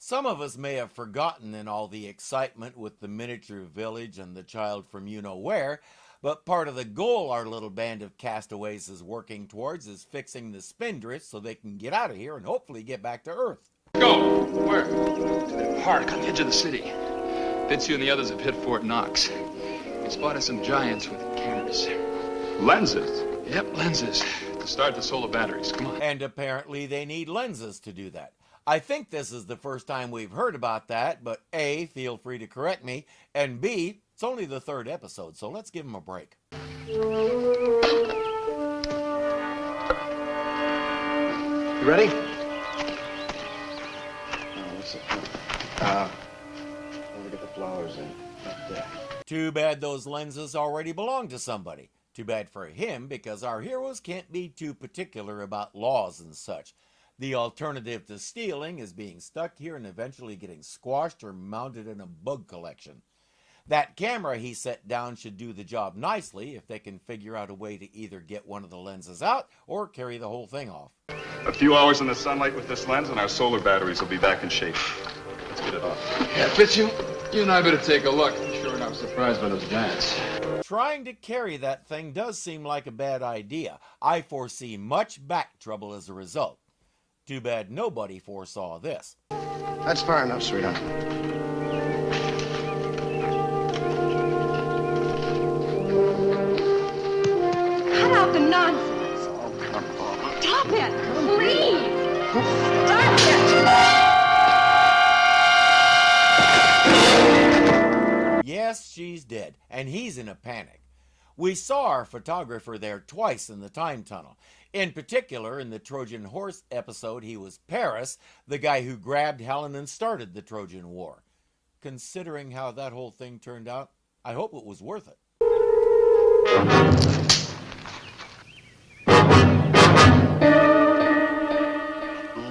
Some of us may have forgotten in all the excitement with the miniature village and the child from you-know-where, but part of the goal our little band of castaways is working towards is fixing the spindrift so they can get out of here and hopefully get back to Earth. Go! Where? To the park on the edge of the city. Vince, you and the others have hit Fort Knox. We spotted some giants with cameras. Lenses? Yep, lenses. To start the solar batteries. Come on. And apparently they need lenses to do that. I think this is the first time we've heard about that, but A, feel free to correct me, and B, it's only the third episode, so let's give them a break. You ready? Let me get the flowers in. Up there. Too bad those lenses already belong to somebody. Too bad for him, because our heroes can't be too particular about laws and such. The alternative to stealing is being stuck here and eventually getting squashed or mounted in a bug collection. That camera he set down should do the job nicely if they can figure out a way to either get one of the lenses out or carry the whole thing off. A few hours in the sunlight with this lens and our solar batteries will be back in shape. Let's get it off. Yeah, Fitz, you and I better take a look. I'm sure not surprised by those giants. Trying to carry that thing does seem like a bad idea. I foresee much back trouble as a result. Too bad nobody foresaw this. That's far enough, sweetheart. Cut out the nonsense. Oh, come on. Stop it, please. Stop it. Yes, she's dead, and he's in a panic. We saw our photographer there twice in the time tunnel. In particular, in the Trojan Horse episode, he was Paris, the guy who grabbed Helen and started the Trojan War. Considering how that whole thing turned out, I hope it was worth it.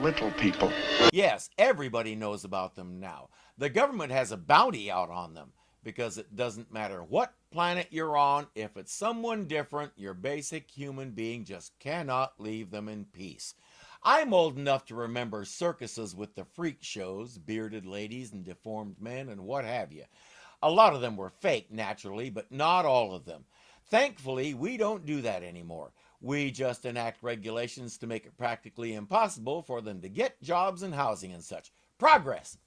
Little people. Yes, everybody knows about them now. The government has a bounty out on them, because it doesn't matter what planet you're on, if it's someone different, your basic human being just cannot leave them in peace. I'm old enough to remember circuses with the freak shows, bearded ladies and deformed men and what have you. A lot of them were fake, naturally, but not all of them. Thankfully, we don't do that anymore. We just enact regulations to make it practically impossible for them to get jobs and housing and such. Progress!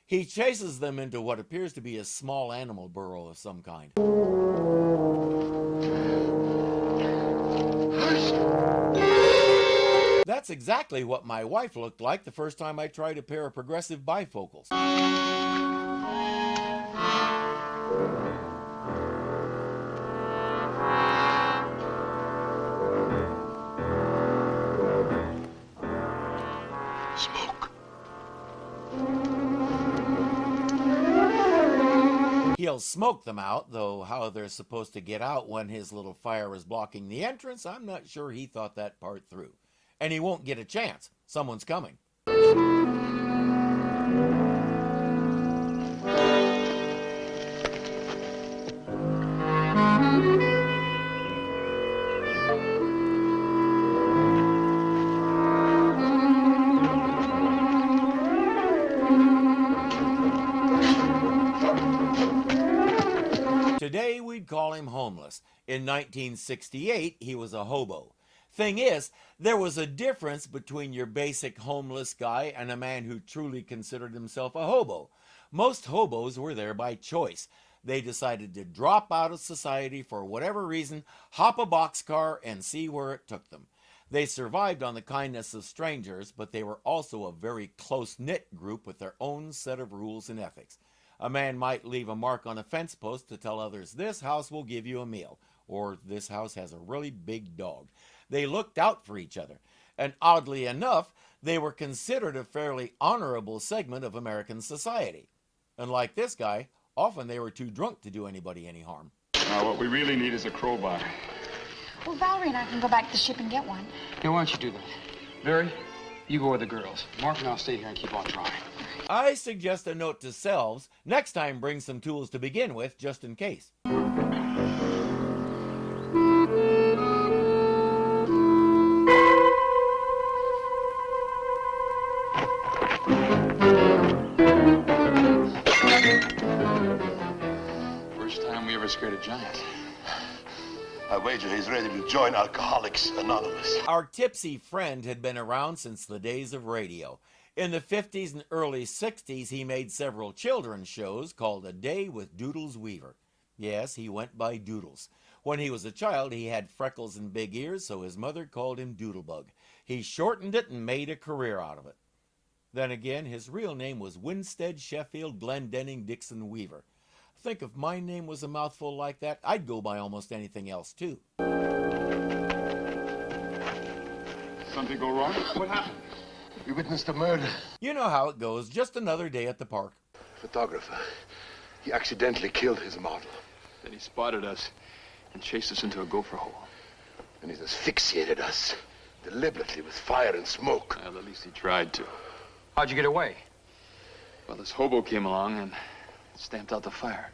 He chases them into what appears to be a small animal burrow of some kind. That's exactly what my wife looked like the first time I tried a pair of progressive bifocals. Smoke. He'll smoke them out, though how they're supposed to get out when his little fire is blocking the entrance, I'm not sure he thought that part through. And he won't get a chance. Someone's coming. Today we'd call him homeless. In 1968, he was a hobo. Thing is, there was a difference between your basic homeless guy and a man who truly considered himself a hobo. Most hobos were there by choice. They decided to drop out of society for whatever reason, hop a boxcar, and see where it took them. They survived on the kindness of strangers, but they were also a very close-knit group with their own set of rules and ethics. A man might leave a mark on a fence post to tell others, this house will give you a meal, or this house has a really big dog. They looked out for each other, and oddly enough, they were considered a fairly honorable segment of American society. Unlike this guy, often they were too drunk to do anybody any harm. Now, what we really need is a crowbar. Well, Valerie and I can go back to the ship and get one. Yeah, why don't you do that? Barry, you go with the girls. Mark and I'll stay here and keep on trying. I suggest a note to selves, next time bring some tools to begin with, just in case. you he's ready to join Alcoholics Anonymous. Our tipsy friend had been around since the days of radio. In the 50s and early 60s, he made several children's shows called A Day with Doodles Weaver. Yes, he went by Doodles. When he was a child, he had freckles and big ears, so his mother called him Doodlebug. He shortened it and made a career out of it. Then again, his real name was Winstead Sheffield Glendenning Dixon Weaver. I think if my name was a mouthful like that, I'd go by almost anything else, too. Something go wrong? What happened? We witnessed a murder. You know how it goes, just another day at the park. Photographer. He accidentally killed his model. Then he spotted us and chased us into a gopher hole. And he's asphyxiated us deliberately with fire and smoke. Well, at least he tried to. How'd you get away? Well, this hobo came along and stamped out the fire.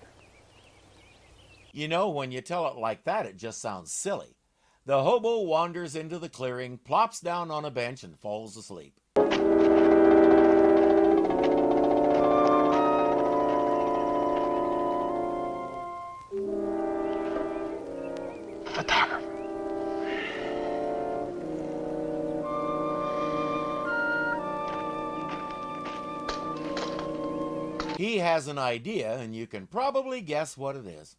You know, when you tell it like that, it just sounds silly. The hobo wanders into the clearing, plops down on a bench, and falls asleep. Photographer. He has an idea, and you can probably guess what it is.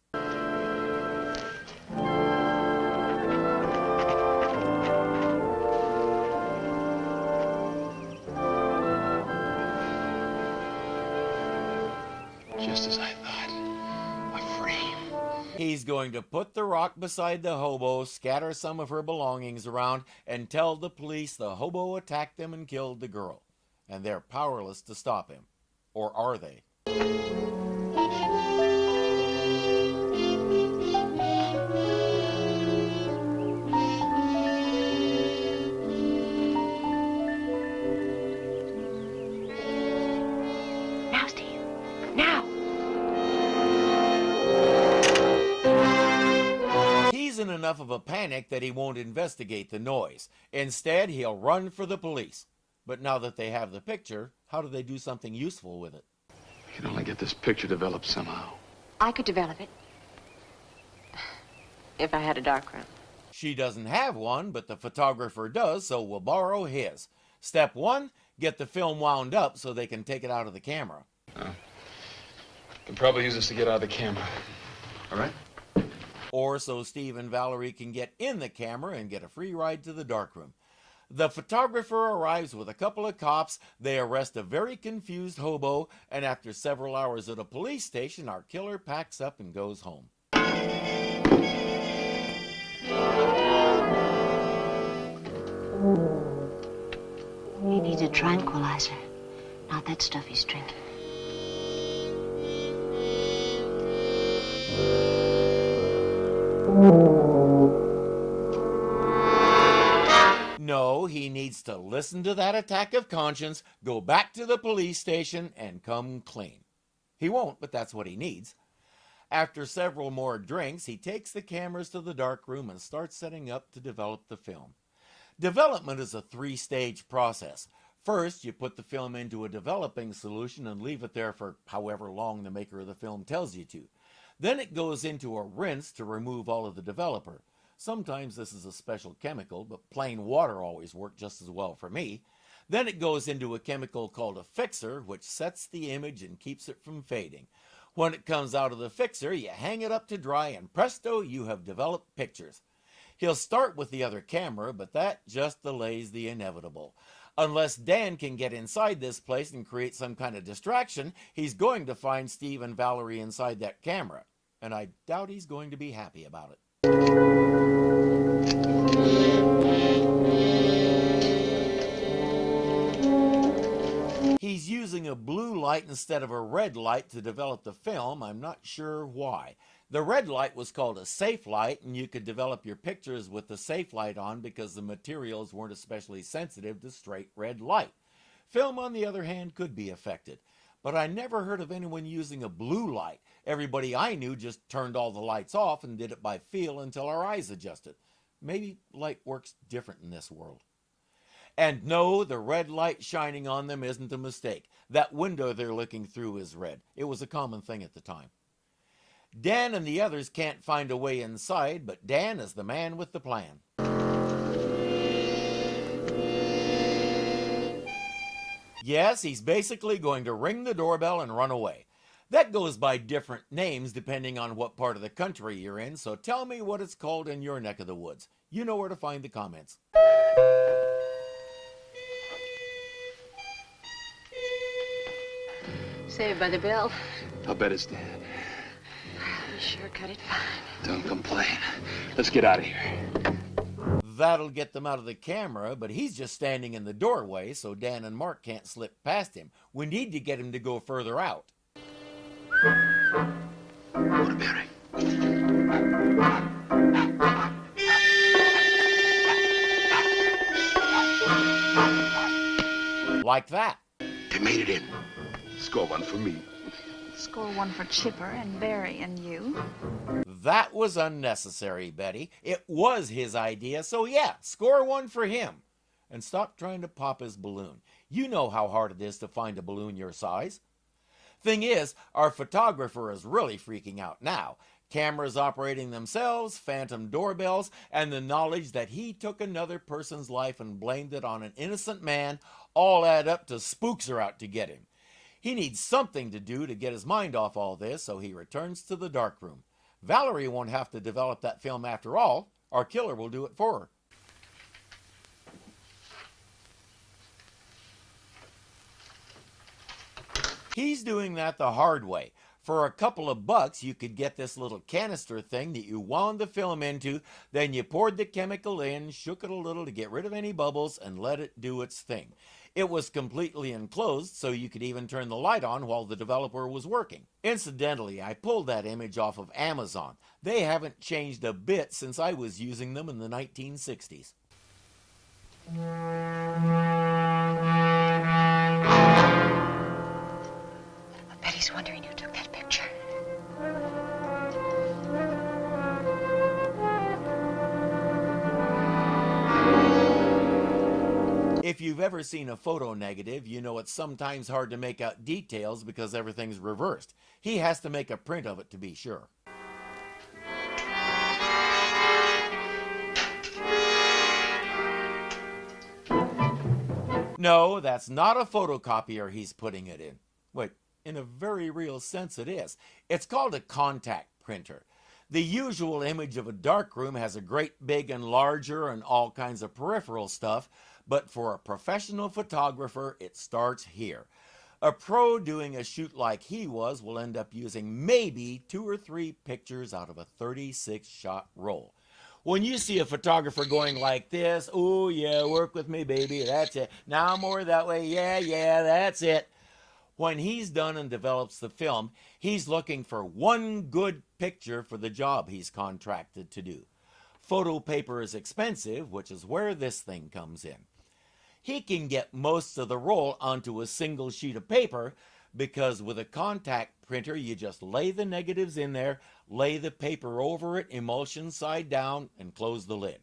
Just as I thought. A frame. He's going to put the rock beside the hobo, scatter some of her belongings around, and tell the police the hobo attacked them and killed the girl. And they're powerless to stop him. Or are they? Now, Steve. Now. He's in enough of a panic that he won't investigate the noise. Instead, he'll run for the police. But now that they have the picture, how do they do something useful with it? We can only get this picture developed somehow. I could develop it. If I had a darkroom. She doesn't have one, but the photographer does, so we'll borrow his. Step 1, get the film wound up so they can take it out of the camera. Can probably use this to get out of the camera. All right? Or so Steve and Valerie can get in the camera and get a free ride to the darkroom. The photographer arrives with a couple of cops, they arrest a very confused hobo, and after several hours at a police station, our killer packs up and goes home. He needs a tranquilizer, not that stuff he's drinking. No, he needs to listen to that attack of conscience, go back to the police station, and come clean. He won't, but that's what he needs. After several more drinks, he takes the cameras to the darkroom and starts setting up to develop the film. Development is a 3-stage process. First, you put the film into a developing solution and leave it there for however long the maker of the film tells you to. Then it goes into a rinse to remove all of the developer. Sometimes this is a special chemical, but plain water always worked just as well for me. Then it goes into a chemical called a fixer, which sets the image and keeps it from fading. When it comes out of the fixer, you hang it up to dry, and presto, you have developed pictures. He'll start with the other camera, but that just delays the inevitable. Unless Dan can get inside this place and create some kind of distraction, he's going to find Steve and Valerie inside that camera. And I doubt he's going to be happy about it. He's using a blue light instead of a red light to develop the film. I'm not sure why. The red light was called a safe light, and you could develop your pictures with the safe light on because the materials weren't especially sensitive to straight red light. Film, on the other hand, could be affected. But I never heard of anyone using a blue light. Everybody I knew just turned all the lights off and did it by feel until our eyes adjusted. Maybe light works different in this world. And no, the red light shining on them isn't a mistake. That window they're looking through is red. It was a common thing at the time. Dan and the others can't find a way inside, but Dan is the man with the plan. Yes, he's basically going to ring the doorbell and run away. That goes by different names depending on what part of the country you're in, so tell me what it's called in your neck of the woods. You know where to find the comments. Saved by the bell. I'll bet it's Dad. You sure cut it fine. Don't complain. Let's get out of here. That'll get them out of the camera, but he's just standing in the doorway, so Dan and Mark can't slip past him. We need to get him to go further out. Waterbury. Like that. They made it in. Score one for me. Score one for Chipper and Barry and you. That was unnecessary, Betty. It was his idea, so yeah, score one for him. And stop trying to pop his balloon. You know how hard it is to find a balloon your size. Thing is, our photographer is really freaking out now. Cameras operating themselves, phantom doorbells, and the knowledge that he took another person's life and blamed it on an innocent man all add up to spooks are out to get him. He needs something to do to get his mind off all this, so he returns to the darkroom. Valerie won't have to develop that film after all. Our killer will do it for her. He's doing that the hard way. For a couple of bucks, you could get this little canister thing that you wound the film into, then you poured the chemical in, shook it a little to get rid of any bubbles, and let it do its thing. It was completely enclosed, so you could even turn the light on while the developer was working. Incidentally, I pulled that image off of Amazon. They haven't changed a bit since I was using them in the 1960s. Betty's wondering who took that picture. If you've ever seen a photo negative, you know it's sometimes hard to make out details because everything's reversed. He has to make a print of it to be sure. No, that's not a photocopier he's putting it in. Wait, in a very real sense it is. It's called a contact printer. The usual image of a darkroom has a great big enlarger and all kinds of peripheral stuff, but for a professional photographer, it starts here. A pro doing a shoot like he was will end up using maybe 2 or 3 pictures out of a 36-shot roll. When you see a photographer going like this, oh yeah, work with me baby, that's it. Now more that way, yeah, that's it. When he's done and develops the film, he's looking for one good picture for the job he's contracted to do. Photo paper is expensive, which is where this thing comes in. He can get most of the roll onto a single sheet of paper because with a contact printer, you just lay the negatives in there, lay the paper over it, emulsion side down, and close the lid.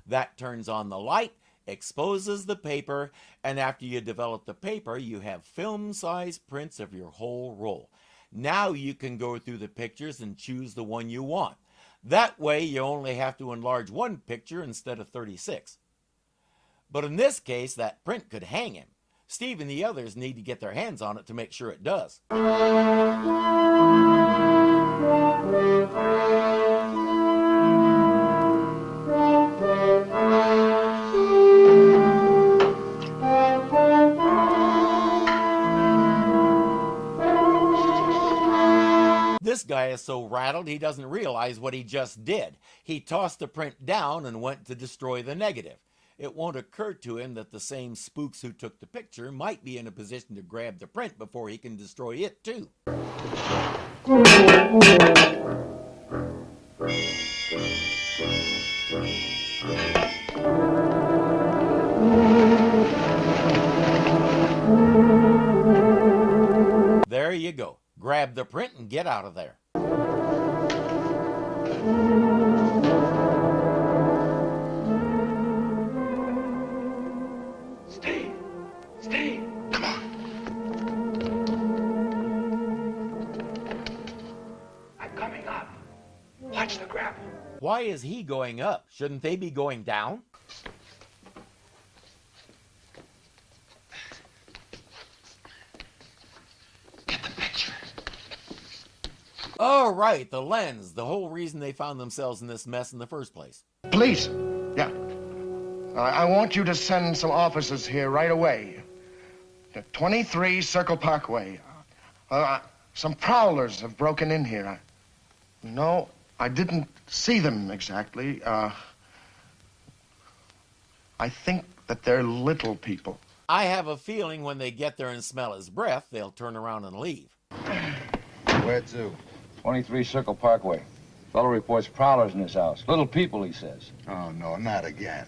That turns on the light, exposes the paper, and after you develop the paper, you have film-size prints of your whole roll. Now you can go through the pictures and choose the one you want. That way, you only have to enlarge one picture instead of 36. But in this case, that print could hang him. Steve and the others need to get their hands on it to make sure it does. This guy is so rattled he doesn't realize what he just did. He tossed the print down and went to destroy the negative. It won't occur to him that the same spooks who took the picture might be in a position to grab the print before he can destroy it too. There you go. Grab the print and get out of there. Stay. Come on. I'm coming. Why is he going up? Shouldn't they be going down? Get the picture. Oh, right, the lens. The whole reason they found themselves in this mess in the first place. Police. Yeah. I want you to send some officers here right away. 23 Circle Parkway. Some prowlers have broken in here. No, I didn't see them exactly. I think that they're little people. I have a feeling when they get there and smell his breath, they'll turn around and leave. Where to? 23 Circle Parkway. Fellow reports prowlers in his house. Little people, he says. Oh, no, not again.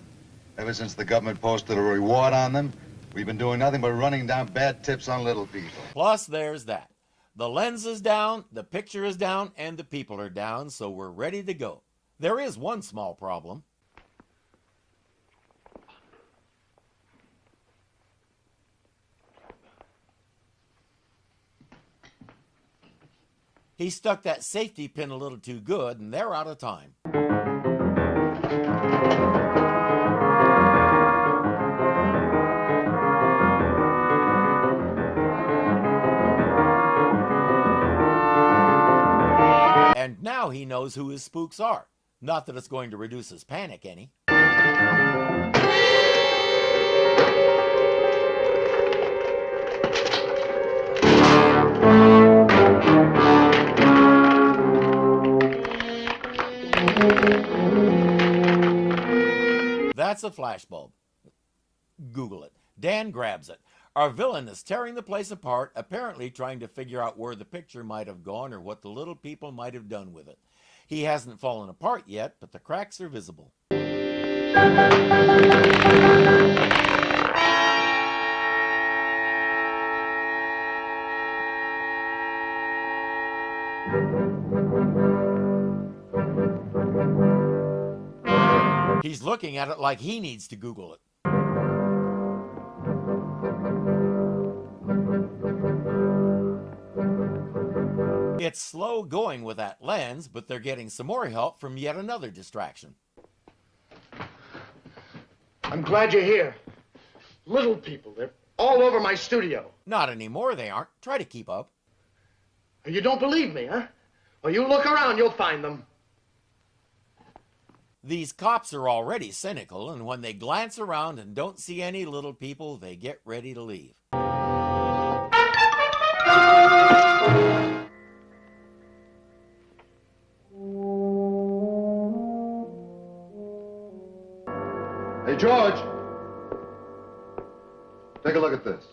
Ever since the government posted a reward on them, we've been doing nothing but running down bad tips on little people. Plus, there's that. The lens is down, the picture is down, and the people are down, so we're ready to go. There is one small problem. He stuck that safety pin a little too good, and they're out of time. And now he knows who his spooks are. Not that it's going to reduce his panic any. That's a flashbulb. Google it. Dan grabs it. Our villain is tearing the place apart, apparently trying to figure out where the picture might have gone or what the little people might have done with it. He hasn't fallen apart yet, but the cracks are visible. He's looking at it like he needs to Google it. It's slow going with that lens, but they're getting some more help from yet another distraction. I'm glad you're here. Little people, they're all over my studio. Not anymore, they aren't. Try to keep up. You don't believe me, huh? Well, you look around, you'll find them. These cops are already cynical, and when they glance around and don't see any little people, they get ready to leave. Hey, George. Take a look at this.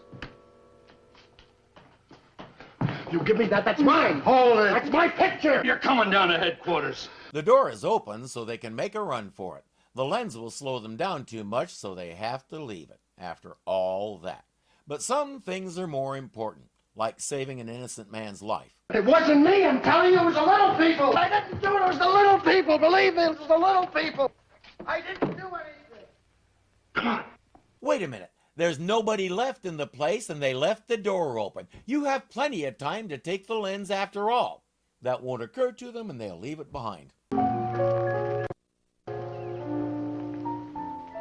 You give me that, that's mine. Hold it. That's my picture. You're coming down to headquarters. The door is open so they can make a run for it. The lens will slow them down too much, so they have to leave it after all that. But some things are more important, like saving an innocent man's life. It wasn't me, I'm telling you, it was the little people. I didn't do it, it was the little people. Believe me, it was the little people. I didn't do anything. Come on. Wait a minute. There's nobody left in the place, and they left the door open. You have plenty of time to take the lens after all. That won't occur to them, and they'll leave it behind.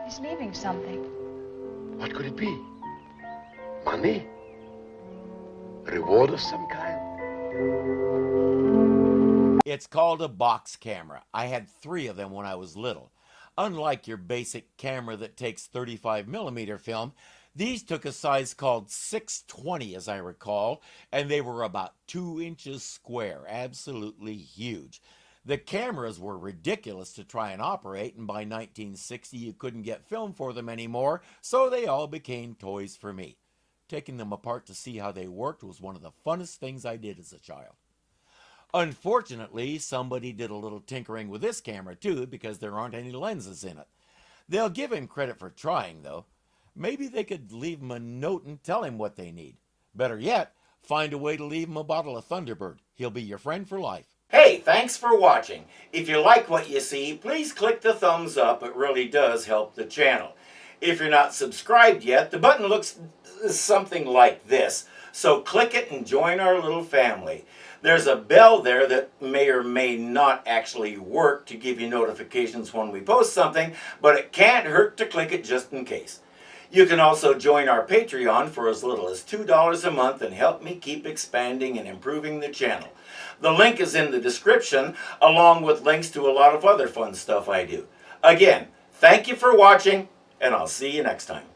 He's leaving something. What could it be? Money? A reward of some kind? It's called a box camera. I had 3 of them when I was little. Unlike your basic camera that takes 35mm film, these took a size called 620, as I recall, and they were about 2 inches square, absolutely huge. The cameras were ridiculous to try and operate, and by 1960 you couldn't get film for them anymore, so they all became toys for me. Taking them apart to see how they worked was one of the funnest things I did as a child. Unfortunately, somebody did a little tinkering with this camera too, because there aren't any lenses in it. They'll give him credit for trying, though. Maybe they could leave him a note and tell him what they need. Better yet, find a way to leave him a bottle of Thunderbird. He'll be your friend for life. Hey, thanks for watching. If you like what you see, please click the thumbs up. It really does help the channel. If you're not subscribed yet, the button looks something like this. So click it and join our little family. There's a bell there that may or may not actually work to give you notifications when we post something, but it can't hurt to click it just in case. You can also join our Patreon for as little as $2 a month and help me keep expanding and improving the channel. The link is in the description, along with links to a lot of other fun stuff I do. Again, thank you for watching, and I'll see you next time.